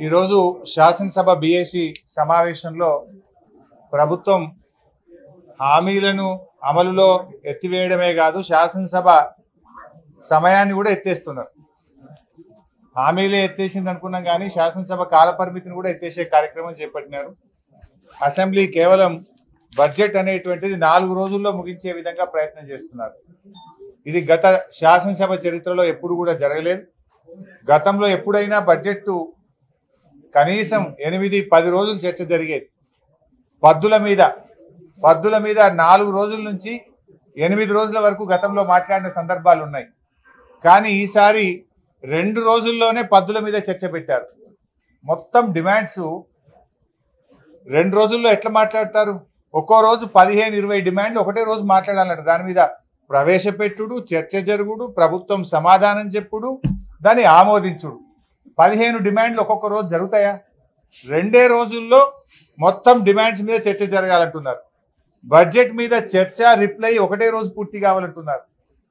ఈరోజు శాసనసభ బీఏసీ సమావేశంలో ప్రభుత్వం హామీలను అమలులో ఎత్తివేయడమే కాదు, శాసనసభ సమయాన్ని కూడా ఎత్తేస్తున్నారు. హామీలే ఎత్తేసింది అనుకున్నాం కానీ శాసనసభ కాలపరిమితిని కూడా ఎత్తేసే కార్యక్రమం చేపట్టినారు. అసెంబ్లీ కేవలం బడ్జెట్ అనేటువంటిది 4 రోజుల్లో ముగించే విధంగా ప్రయత్నం చేస్తున్నారు. ఇది గత శాసనసభ చరిత్రలో ఎప్పుడు కూడా జరగలేదు. గతంలో ఎప్పుడైనా బడ్జెట్ కనీసం 8-10 రోజులు చర్చ జరిగేది. పద్దుల మీద 4 రోజుల నుంచి 8 రోజుల వరకు గతంలో మాట్లాడిన సందర్భాలు ఉన్నాయి. కానీ ఈసారి 2 రోజుల్లోనే పద్దుల మీద చర్చ పెట్టారు. మొత్తం డిమాండ్స్ 2 రోజుల్లో ఎట్లా మాట్లాడతారు? ఒక్కో రోజు 15-20 డిమాండ్లు ఒకటే రోజు మాట్లాడాలంట. దాని మీద ప్రవేశపెట్టుడు, చర్చ జరుగుడు, ప్రభుత్వం సమాధానం చెప్పుడు, దాన్ని ఆమోదించుడు. 15 డిమాండ్లు ఒక్కొక్క రోజు జరుగుతాయా? 2 రోజుల్లో మొత్తం డిమాండ్స్ మీద చర్చ జరగాలంటున్నారు. బడ్జెట్ మీద చర్చ, రిప్లై ఒకటే రోజు పూర్తి కావాలంటున్నారు.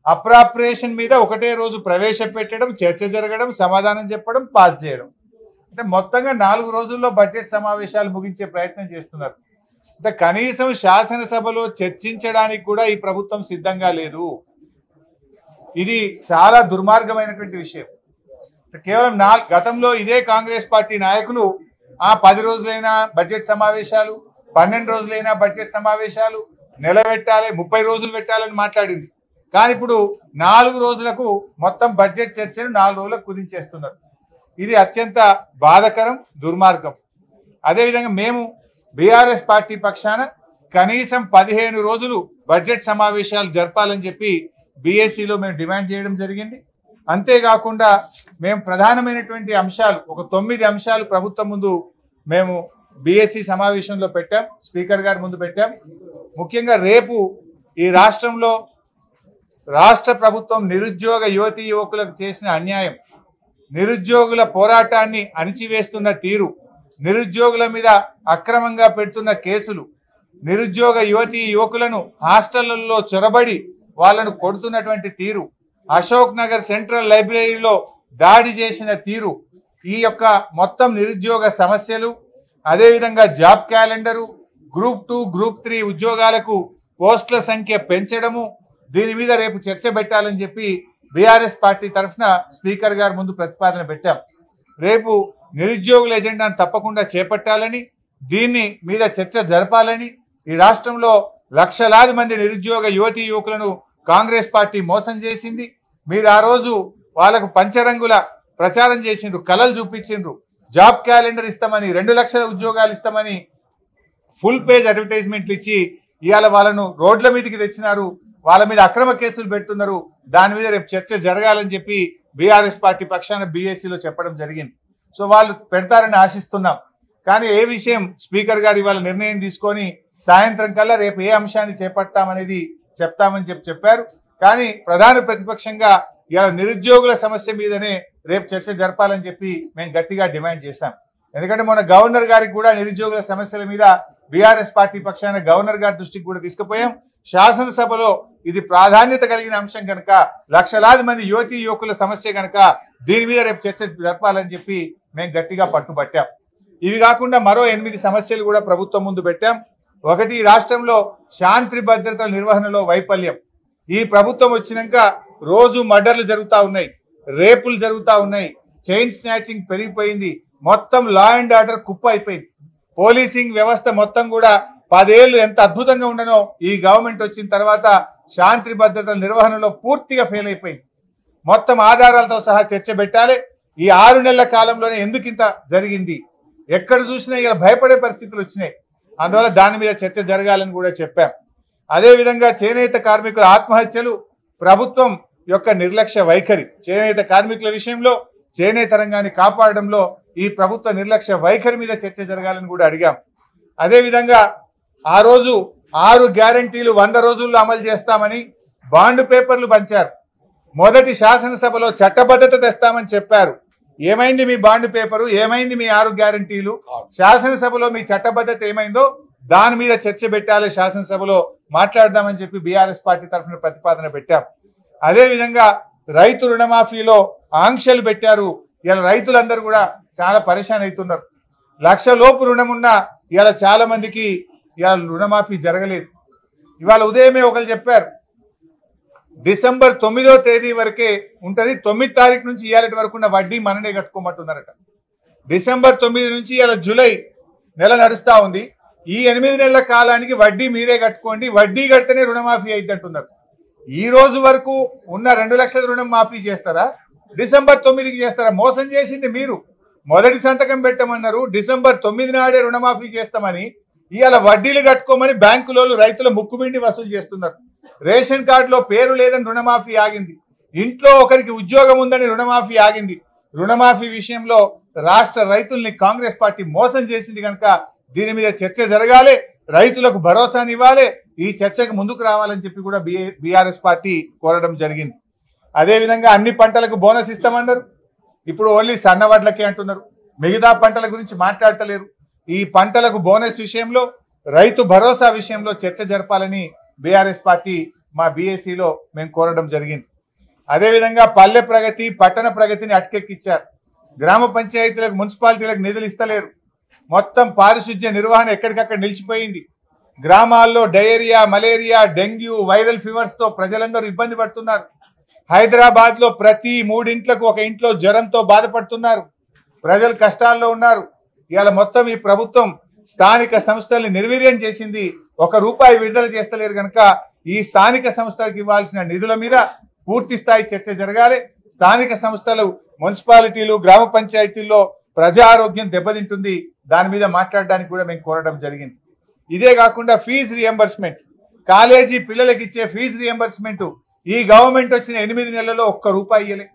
అప్రాప్రియేషన్ మీద ఒకటే రోజు ప్రవేశపెట్టడం, చర్చ జరగడం, సమాధానం చెప్పడం, పాస్ చేయడం. అంటే మొత్తంగా 4 రోజుల్లో బడ్జెట్ సమావేశాలు ముగించే ప్రయత్నం చేస్తున్నారు. అంటే కనీసం శాసనసభలో చర్చించడానికి కూడా ఈ ప్రభుత్వం సిద్ధంగా లేదు. ఇది చాలా దుర్మార్గమైనటువంటి విషయం. కేవలం గతంలో ఇదే కాంగ్రెస్ పార్టీ నాయకులు 10 రోజులైనా బడ్జెట్ సమావేశాలు, 12 రోజులైనా బడ్జెట్ సమావేశాలు, నెల పెట్టాలి, 30 రోజులు పెట్టాలని మాట్లాడింది. కానీ ఇప్పుడు 4 రోజులకు మొత్తం బడ్జెట్ చర్చను 4 రోజులకు కుదించేస్తున్నారు. ఇది అత్యంత బాధకరం, దుర్మార్గం. అదేవిధంగా మేము బీఆర్ఎస్ పార్టీ పక్షాన కనీసం 15 రోజులు బడ్జెట్ సమావేశాలు జరపాలని చెప్పి బీఏసీలో మేము డిమాండ్ చేయడం జరిగింది. అంతేకాకుండా మేము ప్రధానమైనటువంటి అంశాలు ఒక 9 అంశాలు ప్రభుత్వం ముందు మేము బీఏసీ సమావేశంలో పెట్టాం, స్పీకర్ గారి ముందు పెట్టాం. ముఖ్యంగా రేపు ఈ రాష్ట్రంలో రాష్ట్ర ప్రభుత్వం నిరుద్యోగ యువతీ యువకులకు చేసిన అన్యాయం, నిరుద్యోగుల పోరాటాన్ని అణిచివేస్తున్న తీరు, నిరుద్యోగుల మీద అక్రమంగా పెడుతున్న కేసులు, నిరుద్యోగ యువతీ యువకులను హాస్టళ్లలో చొరబడి వాళ్ళను కొడుతున్నటువంటి తీరు, అశోక్ నగర్ సెంట్రల్ లైబ్రరీలో దాడి చేసిన తీరు, ఈ యొక్క మొత్తం నిరుద్యోగ సమస్యలు, అదేవిధంగా జాబ్ క్యాలెండరు, గ్రూప్ 2, గ్రూప్ 3 ఉద్యోగాలకు పోస్టుల సంఖ్య పెంచడము, దీని మీద రేపు చర్చ పెట్టాలని చెప్పి బీఆర్ఎస్ పార్టీ తరఫున స్పీకర్ గారి ముందు ప్రతిపాదన పెట్టాం. రేపు నిరుద్యోగుల ఎజెండాను తప్పకుండా చేపట్టాలని, దీన్ని మీద చర్చ జరపాలని, ఈ రాష్ట్రంలో లక్షలాది మంది నిరుద్యోగ యువతీ యువకులను కాంగ్రెస్ పార్టీ మోసం చేసింది. మీరు ఆ రోజు వాళ్ళకు పంచరంగుల ప్రచారం చేసిండ్రు, కలలు చూపించిండ్రు, జాబ్ క్యాలెండర్ ఇస్తామని, 2 లక్షల ఉద్యోగాలు ఇస్తామని ఫుల్ పేజ్ అడ్వర్టైజ్మెంట్లు ఇచ్చి ఇవాళ వాళ్ళను రోడ్ల మీదకి తెచ్చినారు. వాళ్ళ మీద అక్రమ కేసులు పెడుతున్నారు. దాని మీద రేపు చర్చ జరగాలని చెప్పి బీఆర్ఎస్ పార్టీ పక్షాన బీఏసీలో చెప్పడం జరిగింది. సో వాళ్ళు పెడతారని ఆశిస్తున్నాం. కానీ ఏ విషయం స్పీకర్ గారు ఇవాళ నిర్ణయం తీసుకొని సాయంత్రం కల్లా రేపు ఏ అంశాన్ని చేపడతామనేది చెప్తామని చెప్పారు. కానీ ప్రధాన ప్రతిపక్షంగా ఇవాళ నిరుద్యోగుల సమస్య మీదనే రేపు చర్చ జరపాలని చెప్పి మేము గట్టిగా డిమాండ్ చేశాం. ఎందుకంటే మొన్న గవర్నర్ గారికి కూడా నిరుద్యోగుల సమస్యల మీద బీఆర్ఎస్ పార్టీ పక్షాన గవర్నర్ గారి దృష్టికి కూడా తీసుకుపోయాం. శాసనసభలో ఇది ప్రాధాన్యత కలిగిన అంశం కనుక, లక్షలాది మంది యువతీ యువకుల సమస్య కనుక దీని మీద రేపు చర్చ జరపాలని చెప్పి మేము గట్టిగా పట్టుబట్టాం. ఇవి కాకుండా మరో 8 సమస్యలు కూడా ప్రభుత్వం ముందు పెట్టాం. ఒకటి, రాష్ట్రంలో శాంతి భద్రతల నిర్వహణలో వైఫల్యం. ఈ ప్రభుత్వం వచ్చినాక రోజు మర్డర్లు జరుగుతూ ఉన్నాయి, రేపులు జరుగుతూ ఉన్నాయి, చైన్ స్నాచింగ్ పెరిగిపోయింది, మొత్తం లా అండ్ ఆర్డర్ కుప్ప అయిపోయింది. పోలీసింగ్ వ్యవస్థ మొత్తం కూడా 10 ఏళ్ళు ఎంత అద్భుతంగా ఉండనో ఈ గవర్నమెంట్ వచ్చిన తర్వాత శాంతి భద్రతల నిర్వహణలో పూర్తిగా ఫెయిల్ అయిపోయింది. మొత్తం ఆధారాలతో సహా చర్చ పెట్టాలి. ఈ 6 నెలల కాలంలోనే ఎందుకు ఇంత జరిగింది, ఎక్కడ చూసినా ఇలా భయపడే పరిస్థితులు వచ్చినాయి. అందువల్ల దాని మీద చర్చ జరగాలని కూడా చెప్పాం. అదేవిధంగా చేనేత కార్మికుల ఆత్మహత్యలు, ప్రభుత్వం యొక్క నిర్లక్ష్య వైఖరి, చేనేత కార్మికుల విషయంలో చేనేత రంగాన్ని కాపాడడంలో ఈ ప్రభుత్వ నిర్లక్ష్య వైఖరి మీద చర్చ జరగాలని కూడా అడిగాం. అదేవిధంగా ఆ రోజు 6 గ్యారంటీలు 100 రోజుల్లో అమలు చేస్తామని బాండ్ పేపర్లు పంచారు. మొదటి శాసనసభలో చట్టబద్ధత తెస్తామని చెప్పారు. ఏమైంది మీ బాండ్ పేపరు, ఏమైంది మీ 6 గ్యారంటీలు? శాసనసభలో మీ చట్టబద్ధత ఏమైందో దాని మీద చర్చ పెట్టాలి, శాసనసభలో మాట్లాడదామని చెప్పి బీఆర్ఎస్ పార్టీ తరఫున ప్రతిపాదన పెట్టాం. అదేవిధంగా రైతు రుణమాఫీలో ఆంక్షలు పెట్టారు. ఇలా రైతులందరూ కూడా చాలా పరేషాన్ అవుతున్నారు. 1,00,000 లోపు రుణం ఉన్న ఇవాళ చాలా మందికి ఇవాళ రుణమాఫీ జరగలేదు. ఇవాళ ఉదయమే ఒకరు చెప్పారు డిసెంబర్ 9వ తేదీ వరకే ఉంటుంది, 9 తారీఖు నుంచి ఇవాళ వరకు ఉన్న వడ్డీ మననే కట్టుకోమంటున్నారట. డిసెంబర్ 9 నుంచి ఇవాళ జూలై నెల నడుస్తూ ఉంది. ఈ 8 నెలల కాలానికి వడ్డీ మీరే కట్టుకోండి, వడ్డీ కడితేనే రుణమాఫీ అయింది అంటున్నారు. ఈ రోజు వరకు ఉన్న 2 లక్షల రుణం మాఫీ చేస్తారా, డిసెంబర్ 9కి చేస్తారా? మోసం చేసింది మీరు. మొదటి సంతకం పెట్టమన్నారు, డిసెంబర్ 9 నాడే రుణమాఫీ చేస్తామని ఇవాళ వడ్డీలు కట్టుకోమని బ్యాంకులో రైతుల ముక్కుబిండి వసూలు చేస్తున్నారు. రేషన్ కార్డులో పేరు లేదని రుణమాఫీ ఆగింది, ఇంట్లో ఒకరికి ఉద్యోగం ఉందని రుణమాఫీ ఆగింది. రుణమాఫీ విషయంలో రాష్ట్ర రైతుల్ని కాంగ్రెస్ పార్టీ మోసం చేసింది కనుక దీని మీద చర్చ జరగాలి, రైతులకు భరోసాని ఇవ్వాలి, ఈ చర్చకు ముందుకు రావాలని చెప్పి కూడా బీఆర్ఎస్ పార్టీ కోరడం జరిగింది. అదేవిధంగా అన్ని పంటలకు బోనస్ ఇస్తామన్నారు, ఇప్పుడు ఓన్లీ సన్నవడ్లకే అంటున్నారు, మిగతా పంటల గురించి మాట్లాడతలేరు. ఈ పంటలకు బోనస్ విషయంలో రైతు భరోసా విషయంలో చర్చ జరపాలని బీఆర్ఎస్ పార్టీ మా బీఏసీలో మేము కోరడం జరిగింది. అదేవిధంగా పల్లె ప్రగతి పట్టణ ప్రగతిని అటకెక్కిచ్చారు. గ్రామ పంచాయతీలకు మున్సిపాలిటీలకు నిధులు ఇస్తలేరు, మొత్తం పారిశుధ్య నిర్వహణ ఎక్కడికక్కడ నిలిచిపోయింది. గ్రామాల్లో diarrhoea, malaria, dengue, viral fevers తో ప్రజలందరూ ఇబ్బంది పడుతున్నారు. హైదరాబాద్ లో ప్రతి 3 ఇంట్లకు ఒక ఇంట్లో జ్వరంతో బాధపడుతున్నారు, ప్రజలు కష్టాల్లో ఉన్నారు. ఇవాళ మొత్తం ఈ ప్రభుత్వం స్థానిక సంస్థల్ని నిర్వీర్యం చేసింది, ₹1 విడుదల చేస్తలేరు కనుక ఈ స్థానిక సంస్థలకు ఇవ్వాల్సిన నిధుల మీద పూర్తి స్థాయి చర్చ జరగాలి. స్థానిక సంస్థలు, మున్సిపాలిటీలు, గ్రామ పంచాయతీల్లో ప్రజా ఆరోగ్యం దెబ్బతింటుంది, దాని మీద మాట్లాడడానికి కూడా మేము కోరడం జరిగింది. ఇదే కాకుండా ఫీజు రియంబర్స్మెంట్, కాలేజీ పిల్లలకి ఇచ్చే ఫీజు రియంబర్స్మెంట్ ఈ గవర్నమెంట్ వచ్చిన 8 నెలల్లో ₹1 ఇయ్యలే.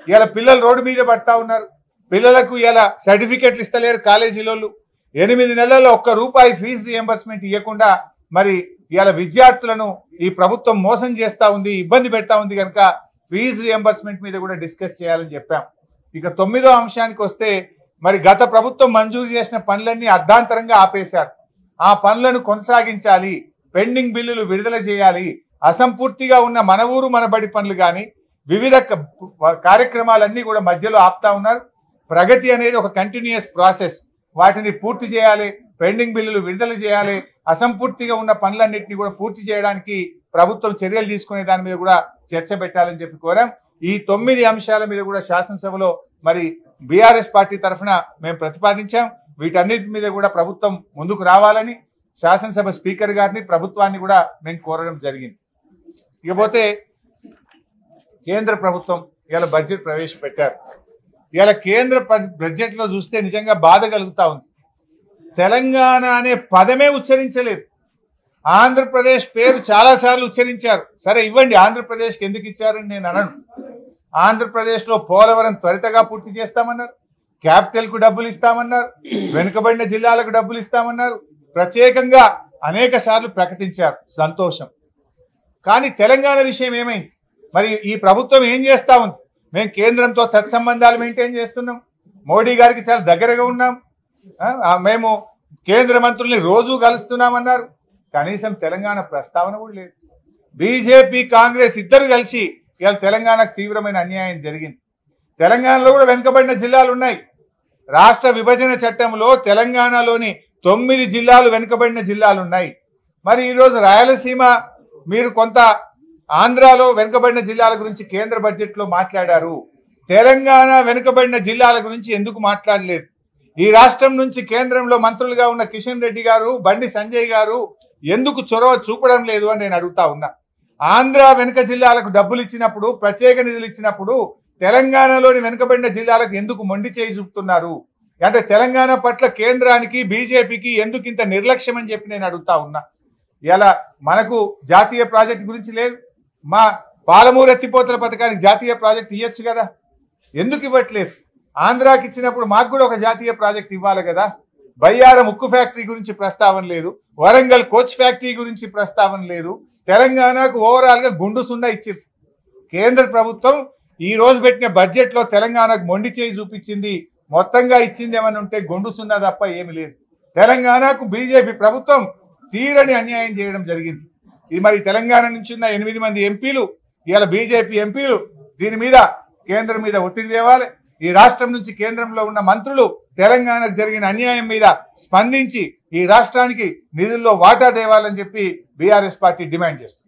ఇలా పిల్లలు రోడ్డు మీద పడతా ఉన్నారు, పిల్లలకు ఇలా సర్టిఫికెట్లు ఇస్తలేరు కాలేజీలో. 8 నెలల్లో ₹1 ఫీజు రియంబర్స్మెంట్ ఇవ్వకుండా మరి ఇలా విద్యార్థులను ఈ ప్రభుత్వం మోసం చేస్తూ ఉంది, ఇబ్బంది పెడతా ఉంది కనుక ఫీజు రియంబర్స్మెంట్ మీద కూడా డిస్కస్ చేయాలని చెప్పాం. ఇక 9వ అంశానికి వస్తే మరి గత ప్రభుత్వం మంజూరు చేసిన పనులన్నీ అర్ధాంతరంగా ఆపేశారు, ఆ పనులను కొనసాగించాలి, పెండింగ్ బిల్లులు విడుదల చేయాలి, అసంపూర్తిగా ఉన్న మన ఊరు మన బడి పనులు కానీ వివిధ కార్యక్రమాలన్నీ కూడా మధ్యలో ఆపుతా ఉన్నారు. ప్రగతి అనేది ఒక కంటిన్యూస్ ప్రాసెస్, వాటిని పూర్తి చేయాలి, పెండింగ్ బిల్లులు విడుదల చేయాలి, అసంపూర్తిగా ఉన్న పనులన్నింటినీ కూడా పూర్తి చేయడానికి ప్రభుత్వం చర్యలు తీసుకునే దాని మీద కూడా చర్చ పెట్టాలని చెప్పి కోరాం. ఈ 9 అంశాల మీద కూడా శాసనసభలో మరి బీఆర్ఎస్ పార్టీ తరఫున మేము ప్రతిపాదించాం. వీటన్నిటి మీద కూడా ప్రభుత్వం ముందుకు రావాలని శాసనసభ స్పీకర్ గారిని, ప్రభుత్వాన్ని కూడా మేము కోరడం జరిగింది. ఇకపోతే కేంద్ర ప్రభుత్వం ఇలా బడ్జెట్ ప్రవేశపెట్టారు. ఇలా కేంద్ర బడ్జెట్ లో చూస్తే నిజంగా బాధ కలుగుతా ఉంది. తెలంగాణ అనే పదమే ఉచ్చరించలేదు, ఆంధ్రప్రదేశ్ పేరు చాలాసార్లు ఉచ్చరించారు. సరే ఇవ్వండి, ఆంధ్రప్రదేశ్కి ఎందుకు ఇచ్చారని నేను అనను. ఆంధ్రప్రదేశ్లో పోలవరం త్వరితగా పూర్తి చేస్తామన్నారు, క్యాపిటల్కు డబ్బులు ఇస్తామన్నారు, వెనుకబడిన జిల్లాలకు డబ్బులు ఇస్తామన్నారు, ప్రత్యేకంగా అనేక సార్లు ప్రకటించారు, సంతోషం. కానీ తెలంగాణ విషయం ఏమైంది? మరి ఈ ప్రభుత్వం ఏం చేస్తా ఉంది? మేము కేంద్రంతో సత్సంబంధాలు మెయింటైన్ చేస్తున్నాం, మోడీ గారికి చాలా దగ్గరగా ఉన్నాం, మేము కేంద్ర మంత్రుల్ని రోజు కలుస్తున్నామన్నారు, కనీసం తెలంగాణ ప్రస్తావన కూడా లేదు. బీజేపీ కాంగ్రెస్ ఇద్దరు కలిసి ఇవాళ తెలంగాణకు తీవ్రమైన అన్యాయం జరిగింది. తెలంగాణలో కూడా వెనుకబడిన జిల్లాలు ఉన్నాయి. రాష్ట్ర విభజన చట్టంలో తెలంగాణలోని 9 జిల్లాలు వెనుకబడిన జిల్లాలు ఉన్నాయి. మరి ఈరోజు రాయలసీమ మీరు కొంత ఆంధ్రాలో వెనుకబడిన జిల్లాల గురించి కేంద్ర బడ్జెట్లో మాట్లాడారు, తెలంగాణ వెనుకబడిన జిల్లాల గురించి ఎందుకు మాట్లాడలేదు? ఈ రాష్ట్రం నుంచి కేంద్రంలో మంత్రులుగా ఉన్న కిషన్ రెడ్డి గారు, బండి సంజయ్ గారు ఎందుకు చొరవ చూపడం లేదు అని నేను అడుగుతా ఉన్నా. ఆంధ్ర వెనుక జిల్లాలకు డబ్బులు ఇచ్చినప్పుడు, ప్రత్యేక నిధులు ఇచ్చినప్పుడు తెలంగాణలోని వెనుకబడిన జిల్లాలకు ఎందుకు మొండి చేయి చూపుతున్నారు? అంటే తెలంగాణ పట్ల కేంద్రానికి, బీజేపీకి ఎందుకు ఇంత నిర్లక్ష్యం అని చెప్పి నేను అడుగుతా ఉన్నా. ఇలా మనకు జాతీయ ప్రాజెక్ట్ గురించి లేదు, మా పాలమూరు ఎత్తిపోతల పథకానికి జాతీయ ప్రాజెక్ట్ ఇవ్వచ్చు కదా, ఎందుకు ఇవ్వట్లేదు? ఆంధ్రాకి ఇచ్చినప్పుడు మాకు కూడా ఒక జాతీయ ప్రాజెక్ట్ ఇవ్వాలి కదా. బయ్యారం ఉక్కు ఫ్యాక్టరీ గురించి ప్రస్తావన లేదు, వరంగల్ కోచ్ ఫ్యాక్టరీ గురించి ప్రస్తావన లేదు, తెలంగాణకు ఓవరాల్ గా గుండు సున్నా ఇచ్చింది. కేంద్ర ప్రభుత్వం ఈ రోజు పెట్టిన బడ్జెట్ లో తెలంగాణకు మొండి చేయి చూపించింది, మొత్తంగా ఇచ్చింది ఏమన్నా ఉంటే గుండు సున్నా తప్ప ఏమి లేదు. తెలంగాణకు బీజేపీ ప్రభుత్వం తీరని అన్యాయం చేయడం జరిగింది. ఇది మరి తెలంగాణ నుంచి ఉన్న 8 మంది ఎంపీలు, ఇవాళ బీజేపీ ఎంపీలు దీని మీద కేంద్రం మీద ఒత్తిడి తేవాలి, ఈ రాష్ట్రం నుంచి కేంద్రంలో ఉన్న మంత్రులు తెలంగాణకు జరిగిన అన్యాయం మీద స్పందించి ఈ రాష్ట్రానికి నిధుల్లో వాటా తేవాలని చెప్పి బీఆర్ఎస్ పార్టీ డిమాండ్ చేస్తుంది.